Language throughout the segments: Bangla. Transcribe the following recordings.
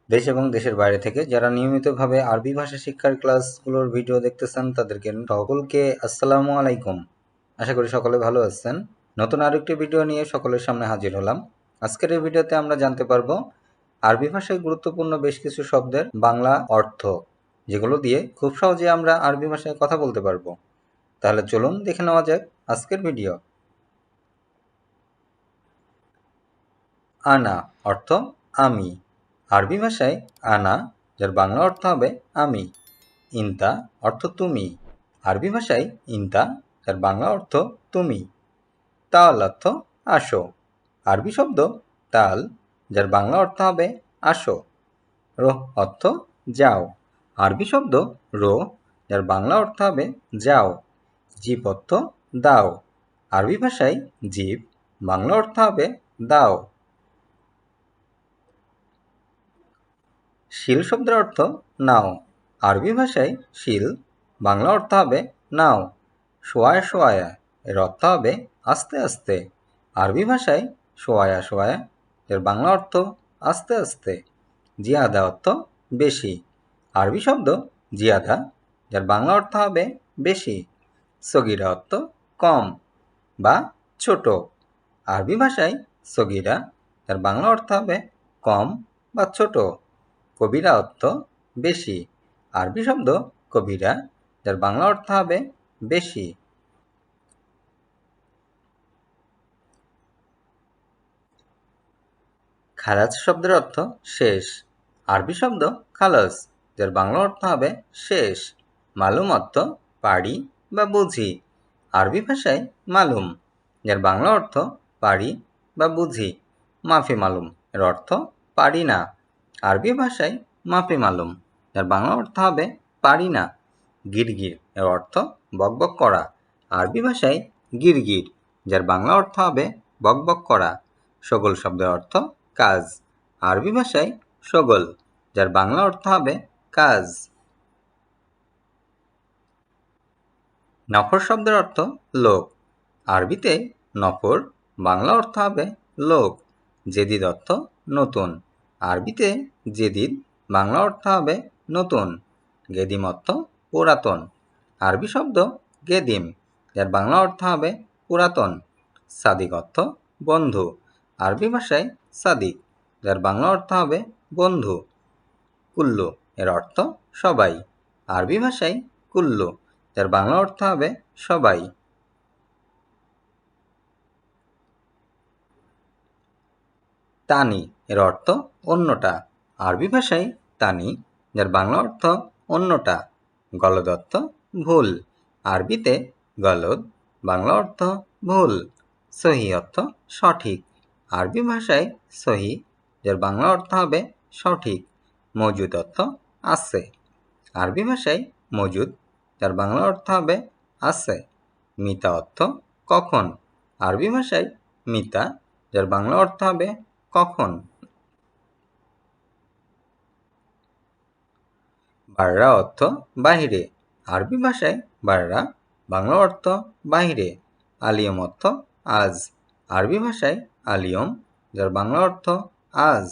দেশ এবং দেশের বাইরে থেকে যারা নিয়মিতভাবে আরবি ভাষা শিক্ষার ক্লাসগুলোর ভিডিও দেখতেছেন তাদেরকে সকলকে আসসালামু আলাইকুম। আশা করি সকলে ভালো আছেন। নতুন আরেকটি ভিডিও নিয়ে সকলের সামনে হাজির হলাম। আজকের এই ভিডিওতে আমরা জানতে পারবো আরবি ভাষায় গুরুত্বপূর্ণ বেশ কিছু শব্দের বাংলা অর্থ, যেগুলো দিয়ে খুব সহজে আমরা আরবি ভাষায় কথা বলতে পারবো। তাহলে চলুন দেখে নেওয়া যাক আজকের ভিডিও। আনা অর্থ আমি। আরবি ভাষায় আনা, যার বাংলা অর্থ হবে আমি। ইনতা অর্থ তুমি। আরবি ভাষায় ইনতা, যার বাংলা অর্থ তুমি। তাল অর্থ আসো। আরবি শব্দ তাল, যার বাংলা অর্থ হবে আসো। রোহ অর্থ যাও। আরবি শব্দ রো, যার বাংলা অর্থ হবে যাও। জিব অর্থ দাও। আরবি ভাষায় জিব, বাংলা অর্থ হবে দাও। শিল শব্দের অর্থ নাও। আরবি ভাষায় শিল, বাংলা অর্থ হবে নাও। শোয়ায়া শোয়ায়া, এর অর্থ হবে আস্তে আস্তে। আরবি ভাষায় শোয়ায়া শোয়ায়া, এর বাংলা অর্থ আস্তে আস্তে। জিয়াদা অর্থ বেশি। আরবি শব্দ জিয়াদা, যার বাংলা অর্থ হবে বেশি। সগিরা অর্থ কম বা ছোট। আরবি ভাষায় সগিরা, যার বাংলা অর্থ হবে কম বা ছোট। কবিরা অর্থ বেশি। আরবি শব্দ কবিরা, যার বাংলা অর্থ হবে বেশি। খালাস শব্দের অর্থ শেষ। আরবি শব্দ খালাস, যার বাংলা অর্থ হবে শেষ। মালুম অর্থ পারি বা বুঝি। আরবি ভাষায় মালুম, যার বাংলা অর্থ পারি বা বুঝি। মাফি মালুম, এর অর্থ পারি না। আরবি ভাষায় মাফি মালুম, যার বাংলা অর্থ হবে পারি না। গিরগির, এর অর্থ বকবক করা। আরবি ভাষায় গিরগির, যার বাংলা অর্থ হবে বকবক করা। শগল শব্দের অর্থ কাজ। আরবি ভাষায় শগল, যার বাংলা অর্থ হবে কাজ। নফর শব্দের অর্থ লোক। আরবিতে নফর, বাংলা অর্থ হবে লোক। জেদিদ অর্থ নতুন। আরবিতে জেদিদ, বাংলা অর্থ হবে নতুন। গেদিম অর্থ পুরাতন। আরবি শব্দ গেদিম, যার বাংলা অর্থ হবে পুরাতন। সাদিক অর্থ বন্ধু। আরবি ভাষায় সাদিক, যার বাংলা অর্থ হবে বন্ধু। কুল্লু, এর অর্থ সবাই। আরবি ভাষায় কুল্লু, যার বাংলা অর্থ হবে সবাই। তানি, এর অর্থ অন্যটা। আরবি ভাষায় তানি, যার বাংলা অর্থ অন্যটা। গলদ অর্থ ভুল। আরবিতে গলদ, বাংলা অর্থ ভুল। সহি অর্থ সঠিক। আরবি ভাষায় সহি, যার বাংলা অর্থ হবে সঠিক। মজুদ অর্থ আছে। আরবি ভাষায় মজুদ, যার বাংলা অর্থ হবে আছে। মিতা অর্থ কখন। আরবি ভাষায় মিতা, যার বাংলা অর্থ হবে কখন। বাররা অর্থ বাহিরে। আরবি ভাষায় বাররা, বাংলা অর্থ বাহিরে। আলিয়ম অর্থ আজ। আরবি ভাষায় আলিয়ম, যার বাংলা অর্থ আজ।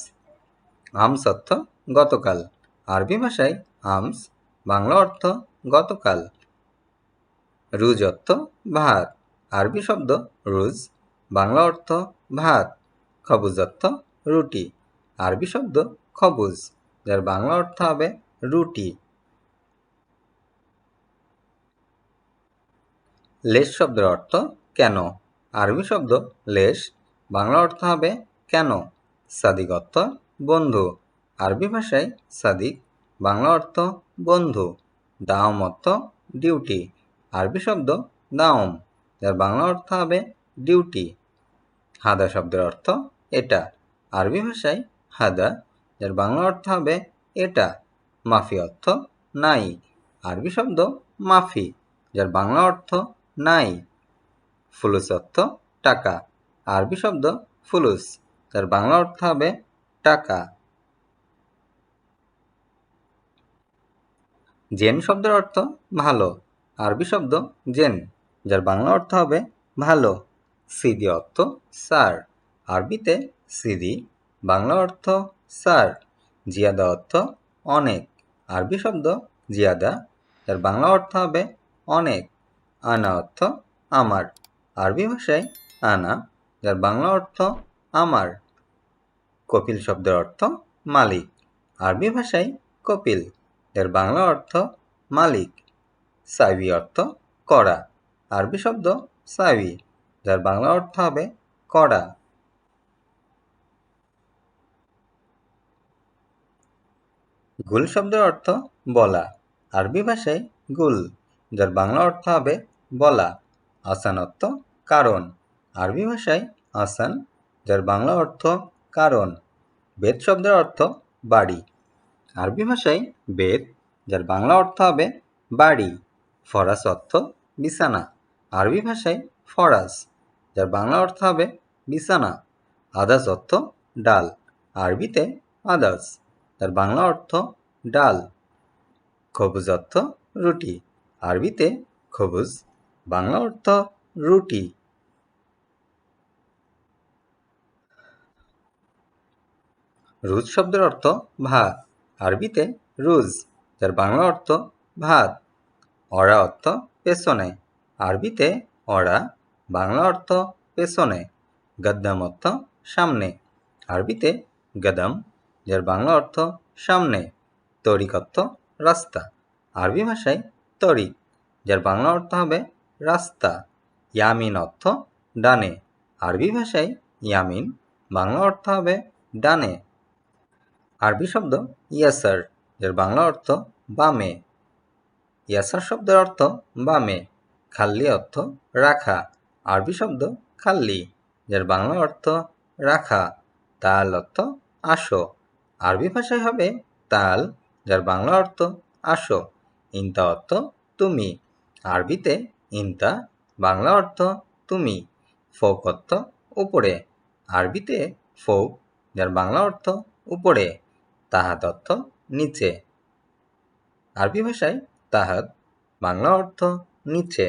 আমস অর্থ গতকাল। আরবি ভাষায় আমস, বাংলা অর্থ গতকাল। রুজ অর্থ ভাত। আরবি শব্দ রুজ, বাংলা অর্থ ভাত। খবুজ অর্থ রুটি। আরবি শব্দ খবুজ, যার বাংলা অর্থ হবে রুটি। লেশ শব্দের অর্থ কেন। আরবি শব্দ লেশ, বাংলা অর্থ হবে কেন। সাদিক অর্থ বন্ধু। আরবি ভাষায় সাদিক, বাংলা অর্থ বন্ধু। দাওম অর্থ ডিউটি। আরবি শব্দ দাওম, যার বাংলা অর্থ হবে ডিউটি। হাদা শব্দের অর্থ এটা। আরবি ভাষায় হাদা, যার বাংলা অর্থ হবে এটা। মাফি অর্থ নাই। আরবি শব্দ মাফি, যার বাংলা অর্থ নাই। ফুলুস অর্থ টাকা। আরবি শব্দ ফুলুস, যার বাংলা অর্থ হবে টাকা। জেন শব্দের অর্থ ভালো। আরবি শব্দ জেন, যার বাংলা অর্থ হবে ভালো। সিদি অর্থ স্যার। আরবিতে সিদি, বাংলা অর্থ স্যার। জিয়াদা অর্থ অনেক। আরবি শব্দ জিয়াদা, যার বাংলা অর্থ হবে অনেক। আনা অর্থ আমার। আরবি ভাষায় আনা, যার বাংলা অর্থ আমার। কপিল শব্দের অর্থ মালিক। আরবি ভাষায় কপিল, এর বাংলা অর্থ মালিক। সাবি অর্থ কড়া। আরবি শব্দ সাবি, যার বাংলা অর্থ হবে কড়া। গুল শব্দের অর্থ বলা। আরবি ভাষায় গুল, যার বাংলা অর্থ হবে বলা। আসান অর্থ কারণ। আরবি ভাষায় আসান, যার বাংলা অর্থ কারণ। বেত শব্দের অর্থ বাড়ি। আরবি ভাষায় বেত, যার বাংলা অর্থ হবে বাড়ি। ফরাস অর্থ বিছানা। আরবি ভাষায় ফরাস, যার বাংলা অর্থ হবে বিছানা। আদাস অর্থ ডাল। আরবিতে আদাস, যার বাংলা অর্থ ডাল। খবুজ অর্থ রুটি। আরবিতে খবুজ, বাংলা অর্থ রুটি। রুজ শব্দের অর্থ ভাত। আরবিতে রুজ, যার বাংলা অর্থ ভাত। অরা অর্থ পেছনে। আরবিতে অরা, বাংলা অর্থ পেছনে। গদ্দাম অর্থ সামনে। আরবিতে গদম, যার বাংলা অর্থ সামনে। তরিক অর্থ রাস্তা। আরবি ভাষায় তরিক, যার বাংলা অর্থ হবে রাস্তা। ইয়ামিন অর্থ ডানে। আরবি ভাষায় ইয়ামিন, বাংলা অর্থ হবে ডানে। আরবি শব্দ ইয়াসার, যার বাংলা অর্থ বামে। ইয়াসার শব্দের অর্থ বামে। খাল্লি অর্থ রাখা। আরবি শব্দ খাল্লি, যার বাংলা অর্থ রাখা। তাল অর্থ আসো। আরবি ভাষায় হবে তাল, যার বাংলা অর্থ আসো। ইনতা অর্থ তুমি। আরবিতে ইনতা, বাংলা অর্থ তুমি। ফৌক অর্থ উপরে। আরবিতে ফৌক, যার বাংলা অর্থ উপরে। তাহাত অর্থ নিচে। আরবি ভাষায় তাহাত, বাংলা অর্থ নিচে।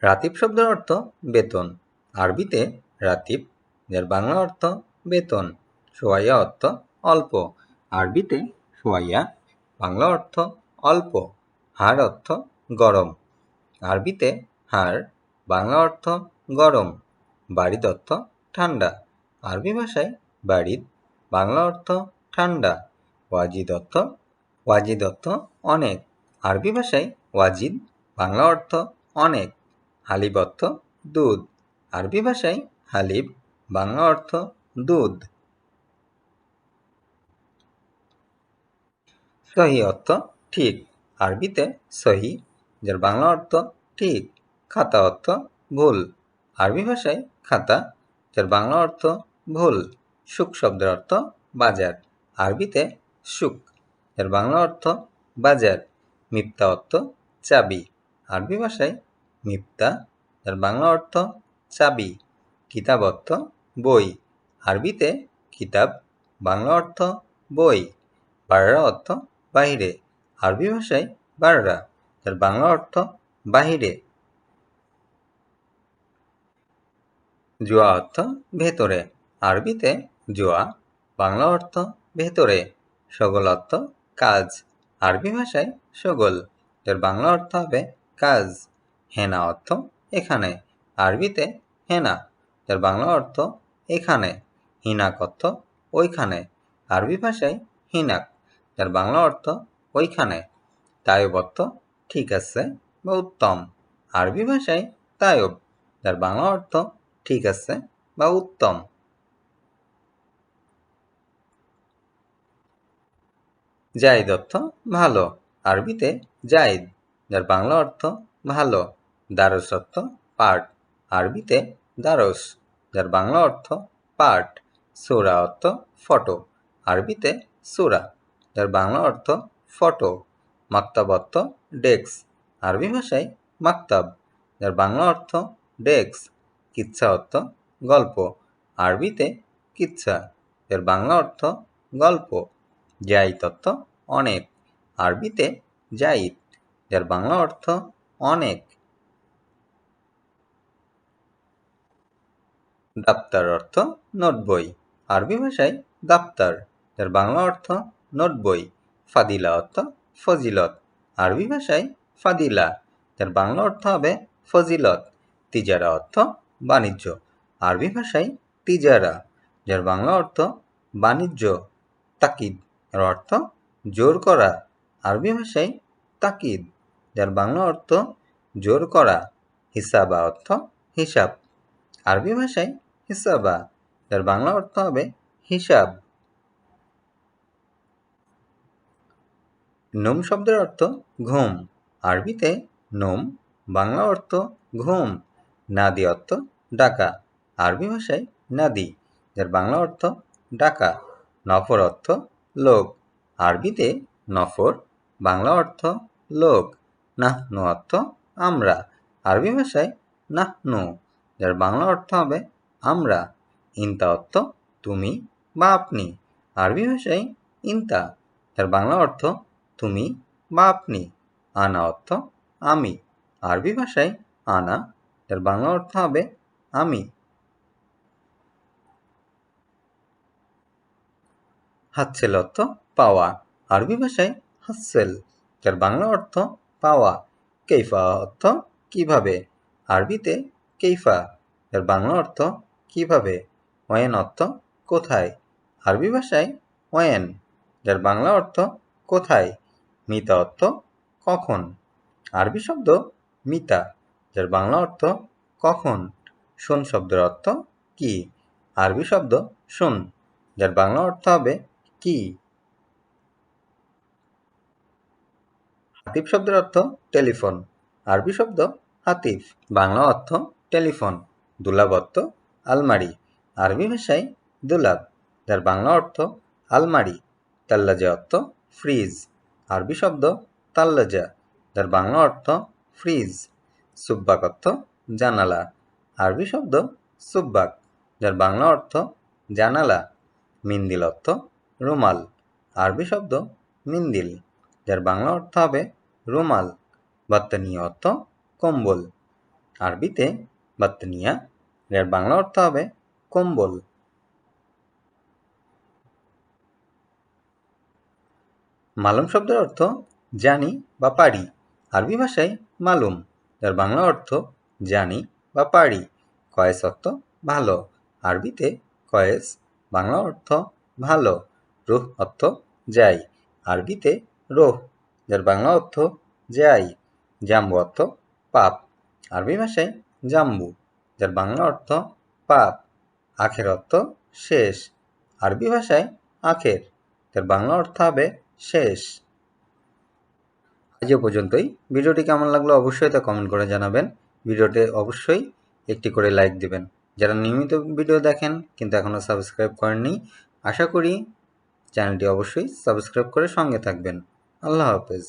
রাতিব শব্দের অর্থ বেতন। আরবিতে রাতিব, যার বাংলা অর্থ বেতন। সোয়াইয়া অর্থ অল্প। আরবিতে সোয়াইয়া, বাংলা অর্থ অল্প। হাড় অর্থ গরম। আরবিতে হাড়, বাংলা অর্থ গরম। বাড়িদ অর্থ ঠান্ডা। আরবি ভাষায় বাড়িদ, বাংলা অর্থ ঠান্ডা। ওয়াজিদ অর্থ অনেক। আরবি ভাষায় ওয়াজিদ, বাংলা অর্থ অনেক। হালিব অর্থ দুধ। আরবি ভাষায় হালিব, বাংলা অর্থ দুধ। সহি অর্থ ঠিক। আরবিতে সহি, যার বাংলা অর্থ ঠিক। খাতা অর্থ ভুল। আরবি ভাষায় খাতা, যার বাংলা অর্থ ভুল। সুক শব্দের অর্থ বাজার। আরবিতে সুক, যার বাংলা অর্থ বাজার। মিপ্তা অর্থ চাবি। আরবি ভাষায় মিপ্তা, যার বাংলা অর্থ চাবি। কিতাব অর্থ বই। আরবিতে কিতাব, বাংলা অর্থ বই। বাররা অর্থ বাহিরে। আরবি ভাষায় বাররা, যার বাংলা অর্থ বাহিরে। জুয়া অর্থ ভেতরে। আরবিতে জুয়া, বাংলা অর্থ ভেতরে। সগল অর্থ কাজ। আরবি ভাষায় সগল, যার বাংলা অর্থ হবে কাজ। হেনা অর্থ এখানে। আরবিতে হেনা, যার বাংলা অর্থ এখানে। হিনাক অর্থ ওইখানে। আরবি ভাষায় হিনাক, যার বাংলা অর্থ ওইখানে। তায়ব অর্থ ঠিক আছে বা উত্তম। আরবি ভাষায় তায়ব, যার বাংলা অর্থ ঠিক আছে বা উত্তম। জায়েদ অর্থ ভালো। আরবিতে জায়েদ, যার বাংলা অর্থ ভালো। দারস অর্থ পাঠ। আরবিতে দারস, যার বাংলা অর্থ পাঠ। সূরা অর্থ ফটো। আরবিতে সূরা, যার বাংলা অর্থ ফটো। মাকতাব অর্থ ডেস্ক। আরবি ভাষায় মাকতাব, যার বাংলা অর্থ ডেস্ক। কিচ্ছা অর্থ গল্প। আরবিতে কিচ্ছা, এর বাংলা অর্থ গল্প। জাইদ অর্থ অনেক। আরবিতে জাইদ, যার বাংলা অর্থ অনেক। দাপ্তার অর্থ নোট বই। আরবি ভাষায় দাপ্তার, যার বাংলা অর্থ নোট বই। ফাদিলা অর্থ ফজিলত। আরবি ভাষায় ফাদিলা, যার বাংলা অর্থ হবে ফজিলত। তিজারা অর্থ বাণিজ্য। আরবি ভাষায় তিজারা, যার বাংলা অর্থ বাণিজ্য। তাকিদ এর অর্থ জোর করা। আরবি ভাষায় তাকিদ, যার বাংলা অর্থ জোর করা। হিসাবা অর্থ হিসাব। আরবি ভাষায় হিসাবা, যার বাংলা অর্থ হবে হিসাব। নোম শব্দের অর্থ ঘুম। আরবিতে নোম, বাংলা অর্থ ঘুম। নাদি অর্থ ডাকা। আরবি ভাষায় নাদি, যার বাংলা অর্থ ডাকা। নফর অর্থ লোক। আরবিতে নফর, বাংলা অর্থ লোক। নাহনু অর্থ আমরা। আরবি ভাষায় নাহনু, যার বাংলা অর্থ হবে আমরা। ইনতা অর্থ তুমি বা আপনি। আরবি ভাষায় ইনতা, যার বাংলা অর্থ তুমি বা আপনি। আনা অর্থ আমি। আরবি ভাষায় আনা, যার বাংলা অর্থ হবে আমি। হাতছেল অর্থ পাওয়া। আরবি ভাষায় হাসছেল, যার বাংলা অর্থ পাওয়া। কেইফা অর্থ কিভাবে। আরবিতে কেইফা, যার বাংলা অর্থ কিভাবে। ওয়েন অর্থ কোথায়। আরবি ভাষায় ওয়েন, যার বাংলা অর্থ কোথায়। মিতা অর্থ কখন। আরবি শব্দ মিতা, যার বাংলা অর্থ কখন। শোন শব্দের অর্থ কি। আরবি শব্দ শোন, যার বাংলা অর্থ হবে কি। হাতিফ শব্দের অর্থ টেলিফোন। আরবি শব্দ হাতিফ, বাংলা অর্থ টেলিফোন। দুলাব অর্থ আলমারি। আরবি ভাষায় দুলাব, যার বাংলা অর্থ আলমারি। তাল্লাজা অর্থ ফ্রিজ। আরবি শব্দ তাল্লাজা, যার বাংলা অর্থ ফ্রিজ। সুব্বাক অর্থ জানালা। আরবি শব্দ সুব্বাক, যার বাংলা অর্থ জানালা। মিন্দিল অর্থ রুমাল। আরবি শব্দ মিন্দিল, যার বাংলা অর্থ হবে রুমাল। বাত্তানিয়া অর্থ কম্বল। আরবিতে বাত্তানিয়া, যার বাংলা অর্থ হবে কম্বল। মালুম শব্দের অর্থ জানি বা পারি। আরবি ভাষায় মালুম, যার বাংলা অর্থ জানি বা পারি। কয়েস অর্থ ভালো। আরবিতে কয়েস, বাংলা অর্থ ভালো। রুহ অর্থ যাই। আরবিতে রোহ, যার বাংলা অর্থ যাই। জাম্বু অর্থ পাপ। আরবি ভাষায় জাম্বু, যার বাংলা অর্থ পাপ। আখের অর্থ শেষ। আরবি ভাষায় আখের, যার বাংলা অর্থ হবে শেষ। আজ পর্যন্তই। ভিডিওটি কেমন লাগলো অবশ্যই তা কমেন্ট করে জানাবেন। ভিডিওতে অবশ্যই একটি করে লাইক দেবেন। যারা নিয়মিত ভিডিও দেখেন কিন্তু এখনও সাবস্ক্রাইব করেননি, আশা করি চ্যানেলটি অবশ্যই সাবস্ক্রাইব করে সঙ্গে থাকবেন। আল্লাহ হাফেজ।